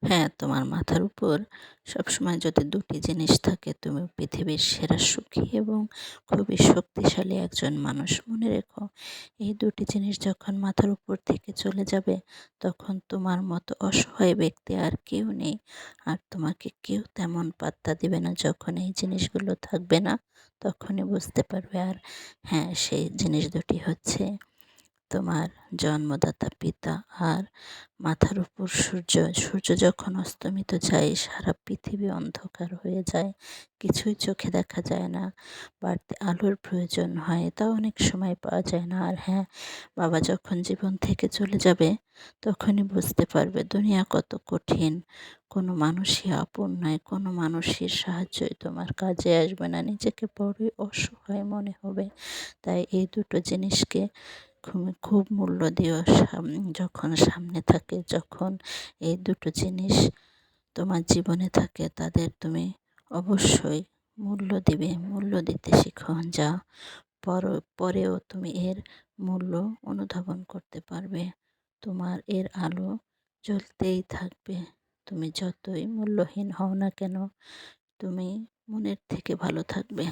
হ্যাঁ, তোমার মাথার উপর সবসময় যদি ২টি জিনিস থাকে, তুমি পৃথিবীর সেরা সুখী এবং খুবই শক্তিশালী একজন মানুষ। মনে রেখো, এই ২টি জিনিস যখন মাথার উপর থেকে চলে যাবে, তখন তোমার মতো অসহায় ব্যক্তি আর কেউ নেই। আর তোমাকে কেউ তেমন পাত্তা দিবে না। যখন এই জিনিসগুলো থাকবে না, তখনই বুঝতে পারবে। আর হ্যাঁ, সেই জিনিস ২টি হচ্ছে তোমার জন্মদাতা পিতা আর মাথার উপর সূর্য। সূর্য যখন অস্তমিত যায়, সারা পৃথিবী অন্ধকার হয়ে যায়, কিছুই চোখে দেখা যায় না, বাড়তি আলোর প্রয়োজন হয়, তাও অনেক সময় পাওয়া যায় না। আর হ্যাঁ, বাবা যখন জীবন থেকে চলে যাবে, তখনই বুঝতে পারবে দুনিয়া কত কঠিন। কোনো মানুষই আপন নয়, কোনো মানুষের সাহায্যই তোমার কাজে আসবে না, নিজেকে বড়ই অসহায় মনে হবে। তাই এই দুটো জিনিসকে খুব মূল্য দিও। যখন সামনে থাকে, যখন এই দুটো জিনিস তোমার জীবনে থাকে, তাদের তুমি অবশ্যই মূল্য দিবে, মূল্য দিতে শিখো। যা পরেও তুমি এর মূল্য অনুধাবন করতে পারবে। তোমার এর আলো জ্বলতেই থাকবে। তুমি যতই মূল্যহীন হও না কেন, তুমি মনের থেকে ভালো থাকবে।